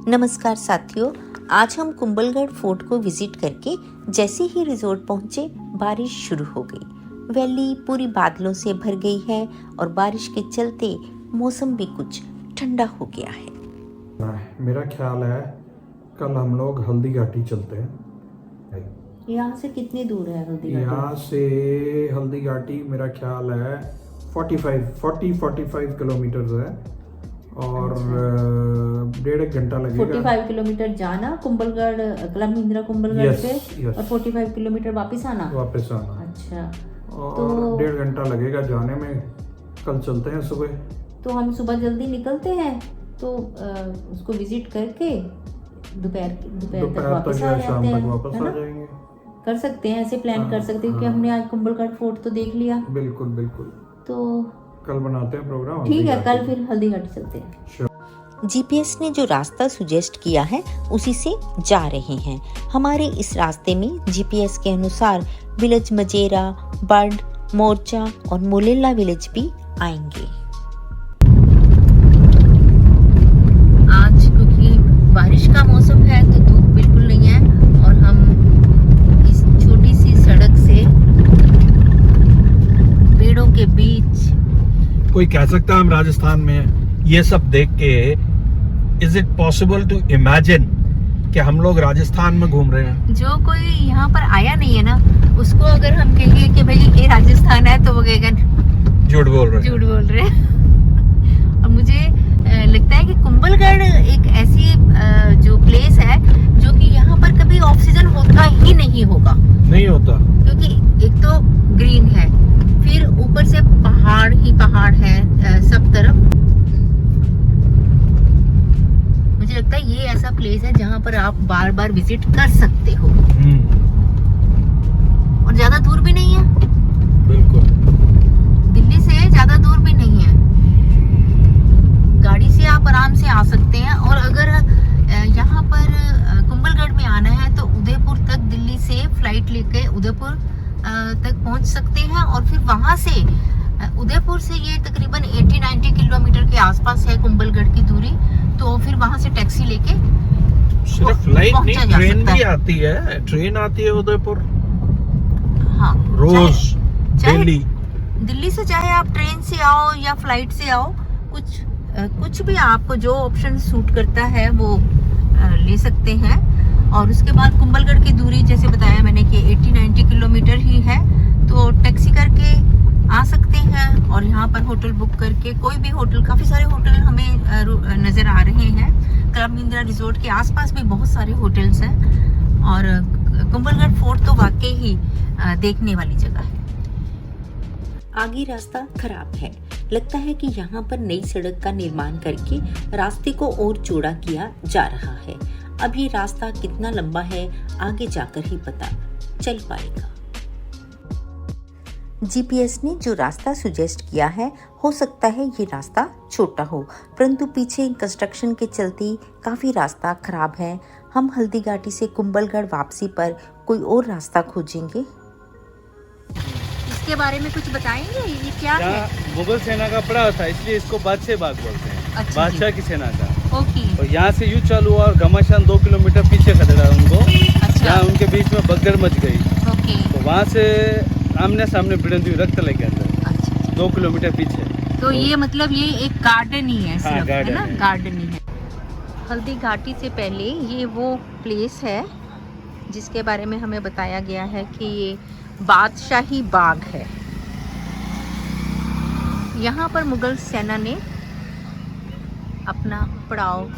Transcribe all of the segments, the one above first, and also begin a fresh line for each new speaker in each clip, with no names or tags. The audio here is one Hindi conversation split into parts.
नमस्कार साथियों, आज हम कुंभलगढ़ फोर्ट को विजिट करके जैसे ही रिजोर्ट पहुंचे बारिश शुरू हो गई। वैली पूरी बादलों से भर गई है और बारिश के चलते मौसम भी कुछ ठंडा हो गया है।
मेरा ख्याल है कल हम लोग हल्दी घाटी चलते हैं।
यहाँ से कितनी दूर है हल्दी घाटी?
यहाँ से हल्दी घाटी मेरा ख्याल है 45 किलोमीटर है और डेढ़ एक घंटा लगेगा।
45 किलोमीटर जाना कुंभलगढ़, क्लब महिंद्रा कुंभलगढ़ से और 45 किलोमीटर वापस आना। अच्छा,
और
तो
डेढ़ घंटा लगेगा जाने में। कल चलते हैं सुबह।
तो हम सुबह जल्दी निकलते हैं तो उसको विजिट करके दोपहर तक वापस आ जाते हैं,
वापस
है
आ
ना?
जाएंगे।
कर सकते हैं, ऐसे प्लान कर सकते हैं क्योंकि हमने आज कुंभलगढ़ फोर्ट तो देख लिया।
बिल्कुल
तो
कल बनाते हैं प्रोग्राम।
ठीक है, कल फिर हल्दी घाटी चलते हैं। जीपीएस ने जो रास्ता सुजेस्ट किया है उसी से जा रहे हैं। हमारे इस रास्ते में जीपीएस के अनुसार विलेज मजेरा, बर्ड, मोर्चा और मोलेला विलेज भी आएंगे। आज क्योंकि बारिश का मौसम है तो धूप बिल्कुल नहीं है और हम इस छोटी सी सड़क से पेड़ों के बीच,
कोई कह सकता है हम राजस्थान में ये सब देख के is it possible to imagine कि हम लोग राजस्थान में घूम रहे हैं।
जो कोई यहाँ पर आया नहीं है ना, उसको अगर हम कहेंगे कि भाई ये राजस्थान है तो वो कहेगा
झूठ बोल रहे
हैं। और मुझे लगता है कि कुंभलगढ़ एक ऐसी जो प्लेस है जो कि यहाँ पर कभी ऑक्सीजन होता ही नहीं होगा।
नहीं होता,
क्योंकि एक तो ग्रीन है, फिर ऊपर से पहाड़ ही पहाड़ है सब तरफ। मुझे लगता है ये ऐसा प्लेस है जहाँ पर आप बार बार विजिट कर सकते हो और ज्यादा दूर भी नहीं है।
बिल्कुल
दिल्ली से ज्यादा दूर भी नहीं है, गाड़ी से आप आराम से आ सकते हैं। और अगर यहाँ पर कुंभलगढ़ में आना है तो उदयपुर तक दिल्ली से फ्लाइट लेके उदयपुर तक पहुंच सकते हैं और फिर वहां से उदयपुर से ये तकरीबन 80-90 किलोमीटर के आसपास है कुंभलगढ़ की दूरी। तो फिर वहां से टैक्सी लेके
सिर्फ फ्लाइट नहीं, ट्रेन भी आती है। ट्रेन आती है उदयपुर,
हाँ,
रोज
दिल्ली से चाहे आप ट्रेन से आओ या फ्लाइट से आओ, कुछ भी आपको जो ऑप्शन सूट करता है वो ले सकते हैं। और उसके बाद कुंभलगढ़ की दूरी जैसे बताया मैंने कि 80-90 किलोमीटर ही है, तो टैक्सी करके आ सकते हैं और यहाँ पर होटल बुक करके कोई भी होटल, काफ़ी सारे होटल हमें नज़र आ रहे हैं। क्लब महिंद्रा रिजोर्ट के आसपास भी बहुत सारे होटल्स हैं और कुंभलगढ़ फोर्ट तो वाकई ही देखने वाली जगह है। आगे रास्ता खराब है, लगता है कि यहाँ पर नई सड़क का निर्माण करके रास्ते को और चौड़ा किया जा रहा है। अब ये रास्ता कितना लंबा है आगे जाकर ही पता चल पाएगा। जीपीएस ने जो रास्ता सुजेस्ट किया है, हो सकता है ये रास्ता छोटा हो, परंतु पीछे कंस्ट्रक्शन के चलते काफी रास्ता खराब है। हम हल्दी घाटी से कुंभलगढ़ वापसी पर कोई और रास्ता खोजेंगे। इसके बारे में कुछ बताएंगे, ये क्या है?
मुगल सेना का पड़ा था, इसलिए इसको बादशाह बाग बोलते हैं।
अच्छा,
बादशाह की सेना का।
ओके।
और यहाँ से युद्ध चालू हुआ और घमासान 2 किलोमीटर पीछे खदेड़ा उनको।
अच्छा।
जहाँ उनके बीच में बगदड़ मच गई।
ओके।
तो वहाँ से आमने सामने भिड़ंत हुई, रक्त लग गया अंदर।
अच्छा।
2 किलोमीटर पीछे।
तो ये मतलब ये एक गार्डन ही है,
हाँ,
है ना?
है।
गार्डन ही है। हल्दी घाटी से पहले ये वो प्लेस है जिसके बारे में हमें बताया गया है कि ये बादशाही बाग है। यहाँ पर मुगल सेना ने अपना पड़ाव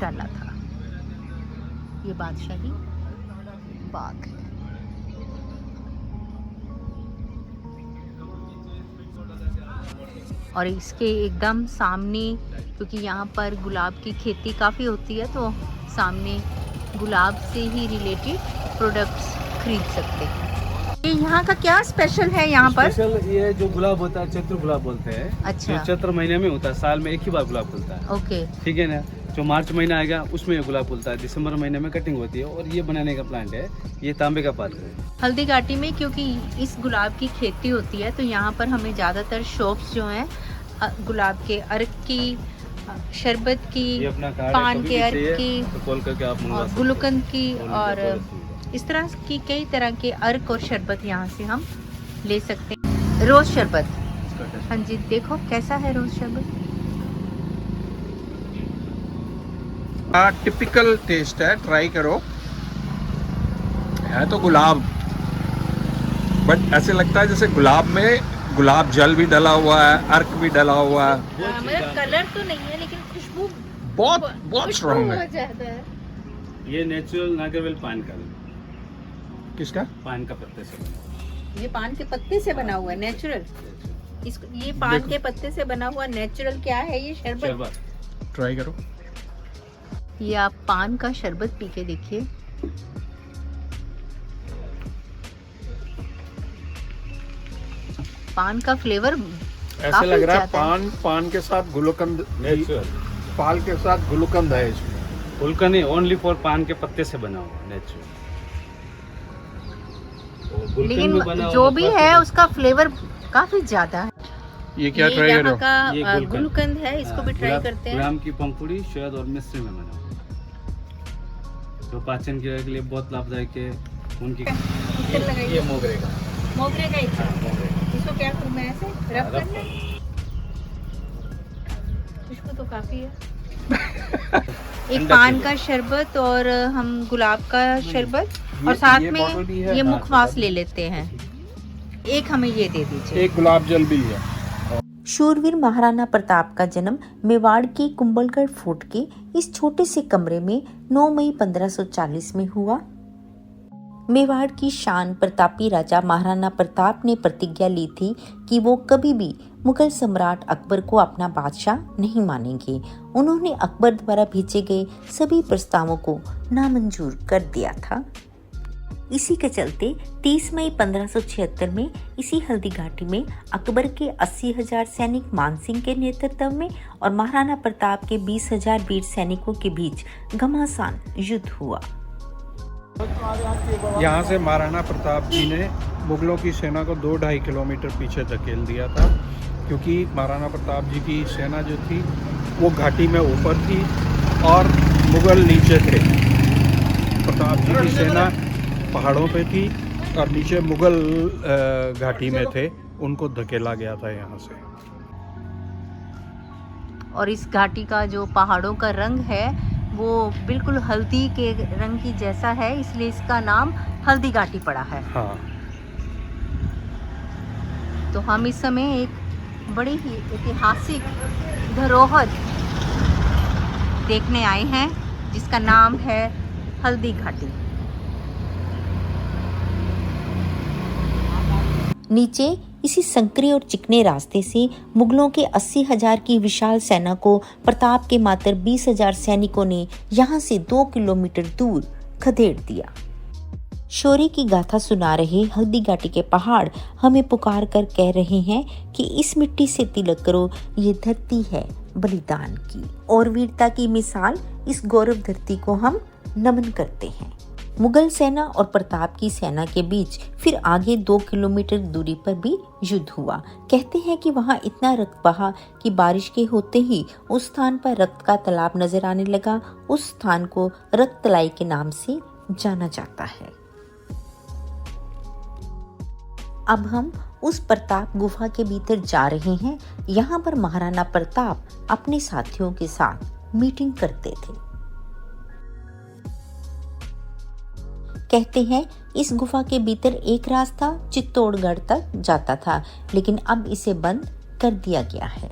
डाला था। ये बादशाही बाग है। और इसके एकदम सामने, क्योंकि यहाँ पर गुलाब की खेती काफ़ी होती है, तो सामने गुलाब से ही रिलेटेड प्रोडक्ट्स खरीद सकते हैं। ये यहाँ का क्या स्पेशल है यहाँ पर?
स्पेशल ये जो गुलाब होता है चैत्र गुलाब बोलते हैं।
अच्छा।
जो चैत्र महीने में होता है, साल में एक ही बार गुलाब फूलता है।
ओके।
ठीक है ना? जो मार्च महीना आएगा उसमें ये गुलाब फूलता है, दिसंबर महीने में कटिंग होती है और ये बनाने का प्लांट है। ये तांबे का पात्र है।
हल्दी घाटी में क्योंकि इस गुलाब की खेती होती है तो यहाँ पर हमें ज़्यादातर शॉप्स जो हैं गुलाब के अर्क की शरबत की,
ये अपना कार्ड है,
पान
कभी
के
भी
अर्क
चाहिए
की,
तो कॉल करके आप मंगवा
और
सकते
गुलकंद की,
हैं।
और
और
इस तरह की कई तरह के अर्क और शरबत यहाँ से हम ले सकते हैं। रोज शरबत, हाँ जी, देखो कैसा है रोज शरबत।
टिपिकल टेस्ट है, ट्राई करो। है तो गुलाब, बट ऐसे लगता है जैसे गुलाब में गुलाब जल भी डला हुआ है, अर्क भी डला हुआ है।
मतलब कलर तो नहीं है, लेकिन खुशबू
बहुत बहुत स्ट्रॉन्ग है।
बहुत ज्यादा है।
ये नेचुरल नागरवेल पान का,
किसका?
पान का पत्ते से बना।
ये पान के पत्ते से बना हुआ है, नेचुरल। इसको, ये पान के पत्ते से बना हुआ नेचुरल क्या है? ये शरबत।
ट्राई करो।
ये आप पान का शरबत पी के देखिए। पान का फ्लेवर
ऐसे लग रहा है पान के साथ गुलकंद,
नेचुरल
पाल के साथ गुलकंद है इसमें।
फुल्का नहीं, ओनली फॉर पान के पत्ते से बना हुआ नेचुरल।
लेकिन जो भी है उसका फ्लेवर काफी ज्यादा है।
ये क्या ट्राई करो?
का गुलकंद है, इसको भी ट्राई करते हैं।
गुलाब की पंखुड़ी, शहद और मिश्री में बना, जो पाचन क्रिया के लिए बहुत लाभदायक है। उनकी ये मोगरे का
इसको क्या करूं मैं, ऐसे रब करना है? इसको तो काफी है। एक पान का शरबत और हम गुलाब का शरबत, और साथ में ये मुखवास ले लेते हैं। एक हमें ये दे दीजिए।
एक गुलाब जल भी लिया।
शूरवीर महाराणा प्रताप का जन्म मेवाड़ के कुंभलगढ़ फोर्ट के इस छोटे से कमरे में 9 मई 1540 में हुआ। मेवाड़ की शान प्रतापी राजा महाराणा प्रताप ने प्रतिज्ञा ली थी कि वो कभी भी मुगल सम्राट अकबर को अपना बादशाह नहीं मानेंगे। उन्होंने अकबर द्वारा भेजे गए सभी प्रस्तावों को नामंजूर कर दिया था। इसी के चलते 30 मई 1576 में इसी हल्दी घाटी में अकबर के 80,000 सैनिक मानसिंह के नेतृत्व में और महाराणा प्रताप के 20,000 वीर सैनिकों के बीच घमासान युद्ध हुआ।
यहाँ से महाराणा प्रताप जी ने मुगलों की सेना को 2-2.5 किलोमीटर पीछे धकेल दिया था, क्योंकि महाराणा प्रताप जी की सेना जो थी वो घाटी में ऊपर थी और मुगल नीचे थे। प्रताप जी की सेना पहाड़ों पे थी और नीचे मुगल घाटी में थे, उनको धकेला गया था यहाँ से।
और इस घाटी का जो पहाड़ों का रंग है वो बिल्कुल हल्दी के रंग की जैसा है, इसलिए इसका नाम हल्दी घाटी पड़ा है।
हाँ।
तो हम इस समय एक बड़ी ही ऐतिहासिक धरोहर देखने आए हैं जिसका नाम है हल्दी घाटी।
नीचे इसी संकरे और चिकने रास्ते से मुगलों के 80,000 की विशाल सेना को प्रताप के मात्र 20,000 सैनिकों ने यहाँ से 2 किलोमीटर दूर खदेड़ दिया। शौर्य की गाथा सुना रहे हल्दी घाटी के पहाड़ हमें पुकार कर कह रहे हैं कि इस मिट्टी से तिलक करो, ये धरती है बलिदान की। और वीरता की मिसाल इस गौरव धरती को हम नमन करते हैं। मुगल सेना और प्रताप की सेना के बीच फिर आगे 2 किलोमीटर दूरी पर भी युद्ध हुआ। कहते हैं कि वहां इतना रक्त बहा कि बारिश के होते ही उस स्थान पर रक्त का तालाब नजर आने लगा। उस स्थान को रक्तलाई के नाम से जाना जाता है। अब हम उस प्रताप गुफा के भीतर जा रहे हैं। यहाँ पर महाराणा प्रताप अपने साथियों के साथ मीटिंग करते थे। कहते हैं इस गुफा के भीतर एक रास्ता चित्तौड़गढ़ तक जाता था, लेकिन अब इसे बंद कर दिया गया है।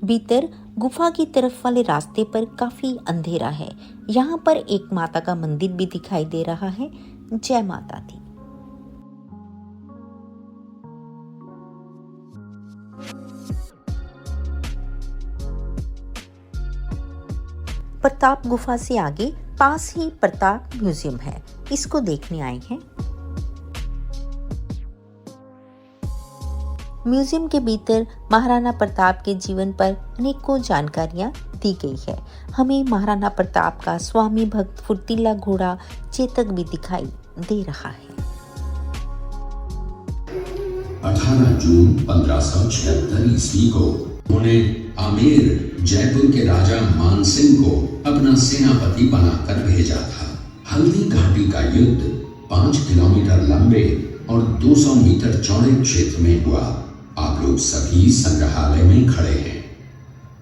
भीतर गुफा की तरफ वाले रास्ते पर काफी अंधेरा है। यहाँ पर एक माता का मंदिर भी दिखाई दे रहा है। जय माता दी। प्रताप गुफा से आगे पास ही प्रताप म्यूजियम है, इसको देखने आए हैं। म्यूजियम के भीतर महाराणा प्रताप के जीवन पर अनेकों जानकारियां दी गई है। हमें महाराणा प्रताप का स्वामी भक्त फुर्तीला घोड़ा चेतक भी दिखाई दे रहा है।
18 जून 1576 ईस्वी को उन्होंने आमेर जयपुर के राजा मानसिंह को अपना सेनापति बनाकर भेजा था। हल्दी घाटी का युद्ध 5 किलोमीटर लंबे और 200 मीटर चौड़े क्षेत्र में हुआ। आप लोग सभी संग्रहालय में खड़े हैं।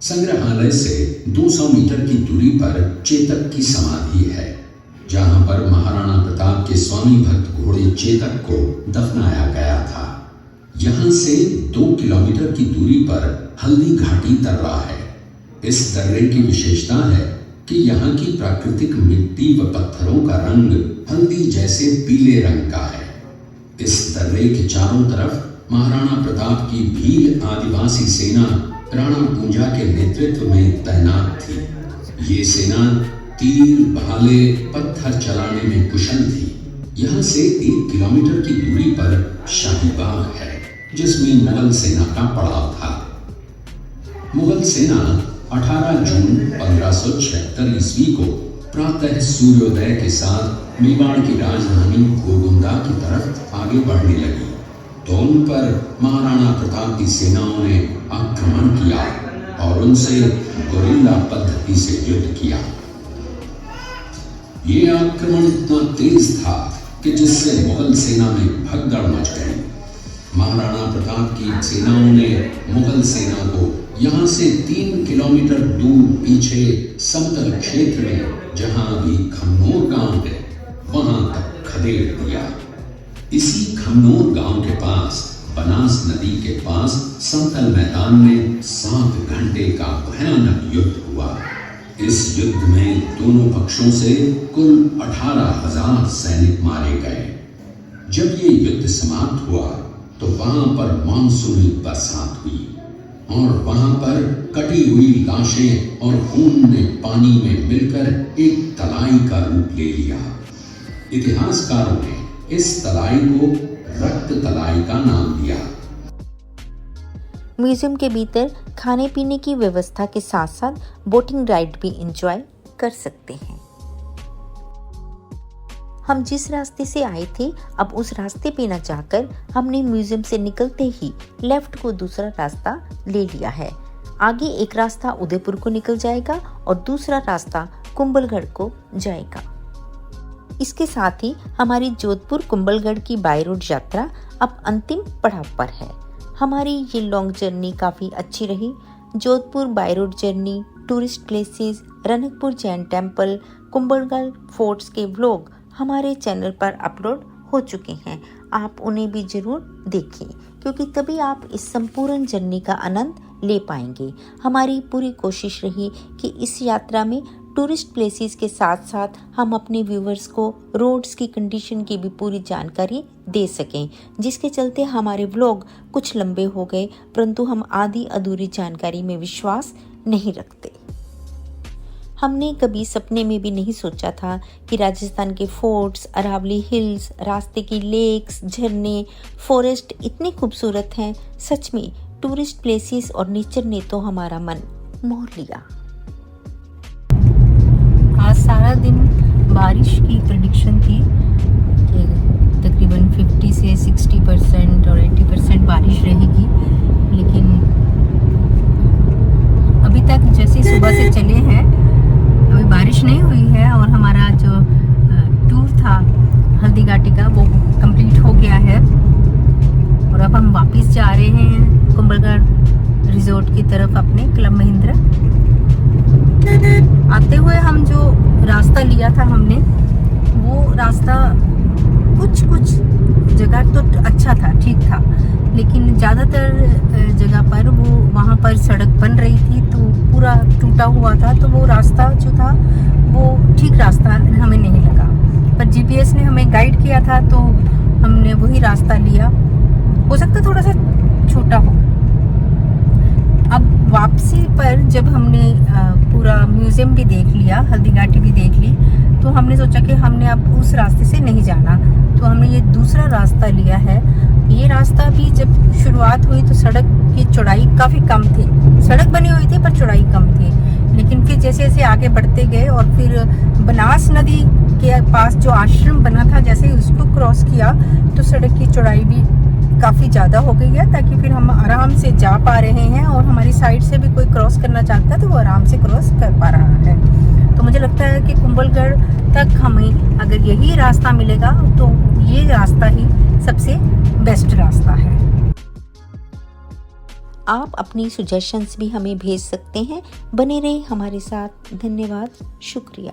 संग्रहालय से 200 मीटर की दूरी पर चेतक की समाधि है, जहां पर महाराणा प्रताप के स्वामी भक्त घोड़े चेतक को दफनाया गया था। यहां से 2 किलोमीटर की दूरी पर हल्दी घाटी दर्रा है। इस दर्रे की विशेषता है कि यहाँ की प्राकृतिक मिट्टी व पत्थरों का रंग हल्दी जैसे पीले रंग का है। इस दर्रे के चारों तरफ महाराणा प्रताप की भील आदिवासी सेना राणा पूंजा के नेतृत्व में तैनात थी। ये सेना तीर, भाले, पत्थर चलाने में कुशल थी। यहाँ से 1 किलोमीटर की दूरी पर शाही बाग है, जिसमें मुगल सेना का पड़ाव था। मुगल सेना 18 जून 1576 ईस्वी को प्रातः सूर्योदय के साथ मेवाड़ की राजधानी गोगुंदा की तरफ आगे बढ़ने लगी, तो उन पर महाराणा प्रताप की सेनाओं ने आक्रमण किया और उनसे गोरिल्ला पद्धति से युद्ध किया। ये आक्रमण इतना तेज था कि जिससे मुगल सेना में भगदड़ मच गई। महाराणा प्रताप की सेनाओं ने मुगल सेना को यहाँ से 3 किलोमीटर दूर पीछे समतल क्षेत्र में, जहाँ अभी खमनोर गांव है, वहां तक खदेड़ दिया। इसी खमनोर गांव के पास बनास नदी के पास समतल मैदान में 7 घंटे का भयानक युद्ध हुआ। इस युद्ध में दोनों पक्षों से कुल 18,000 सैनिक मारे गए। जब ये युद्ध समाप्त हुआ तो वहां पर मानसूनी बरसात हुई और वहां पर कटी हुई लाशें और खून ने पानी में मिलकर एक तलाई का रूप ले लिया। इतिहासकारों ने इस तलाई को रक्त तलाई का नाम दिया।
म्यूजियम के भीतर खाने पीने की व्यवस्था के साथ साथ बोटिंग राइड भी एंजॉय कर सकते हैं। हम जिस रास्ते से आए थे, अब उस रास्ते पे न जाकर हमने म्यूजियम से निकलते ही लेफ्ट को दूसरा रास्ता ले लिया है। आगे एक रास्ता उदयपुर को निकल जाएगा और दूसरा रास्ता कुंभलगढ़ को जाएगा। इसके साथ ही हमारी जोधपुर कुंभलगढ़ की बाय रोड यात्रा अब अंतिम पड़ाव पर है। हमारी ये लॉन्ग जर्नी काफ़ी अच्छी रही। Jodhpur by road journey, tourist places, Ranakpur Jain temple, Kumbhalgarh forts के व्लॉग हमारे चैनल पर अपलोड हो चुके हैं। आप उन्हें भी जरूर देखें, क्योंकि तभी आप इस संपूर्ण जर्नी का आनंद ले पाएंगे। हमारी पूरी कोशिश रही कि इस यात्रा में टूरिस्ट प्लेसेस के साथ साथ हम अपने व्यूवर्स को रोड्स की कंडीशन की भी पूरी जानकारी दे सकें, जिसके चलते हमारे व्लॉग कुछ लंबे हो गए, परंतु हम आधी अधूरी जानकारी में विश्वास नहीं रखते। हमने कभी सपने में भी नहीं सोचा था कि राजस्थान के फोर्ट्स, अरावली हिल्स, रास्ते की लेक्स, झरने, फॉरेस्ट इतने खूबसूरत हैं। सच में टूरिस्ट प्लेसेस और नेचर ने तो हमारा मन मोह लिया।
आज सारा दिन बारिश की प्रेडिक्शन थी कि तकरीबन 50 से 60% और 80% बारिश रहेगी, लेकिन अभी तक जैसे सुबह से चले हैं अभी बारिश नहीं हुई है और हमारा जो टूर था हल्दी घाटी का वो कंप्लीट हो गया है और अब हम वापस जा रहे हैं कुंभलगढ़ रिजोर्ट की तरफ अपने क्लब महिंद्रा। आते हुए हम जो रास्ता लिया था हमने, वो रास्ता कुछ जगह तो अच्छा था, ठीक था, लेकिन ज़्यादातर जगह पर वो वहाँ पर सड़क बन रही थी तो पूरा टूटा हुआ था, तो वो रास्ता जो था वो ठीक रास्ता हमें नहीं लगा। पर जीपीएस ने हमें गाइड किया था तो हमने वही रास्ता लिया। हो सकता थोड़ा सा छोटा हो। अब वापसी पर जब हमने पूरा म्यूजियम भी देख लिया, हल्दी घाटी भी देख ली, तो हमने सोचा कि हमने अब उस रास्ते से नहीं जाना, तो हमने ये दूसरा रास्ता लिया है ये रास्ता भी जब शुरुआत हुई तो सड़क की चौड़ाई काफ़ी कम थी, सड़क बनी हुई थी पर चौड़ाई कम थी। लेकिन फिर जैसे जैसे आगे बढ़ते गए और फिर बनास नदी के पास जो आश्रम बना था, जैसे ही उसको क्रॉस किया तो सड़क की चौड़ाई भी काफ़ी ज़्यादा हो गई है, ताकि फिर हम आराम से जा पा रहे हैं और हमारी साइड से भी कोई क्रॉस करना चाहता है तो वो आराम से क्रॉस कर पा रहा है। तो मुझे लगता है कि कुंभलगढ़ तक हमें अगर यही रास्ता मिलेगा तो ये रास्ता ही सबसे बेस्ट रास्ता है।
आप अपनी सजेशंस भी हमें भेज सकते हैं। बने रहें हमारे साथ। धन्यवाद, शुक्रिया।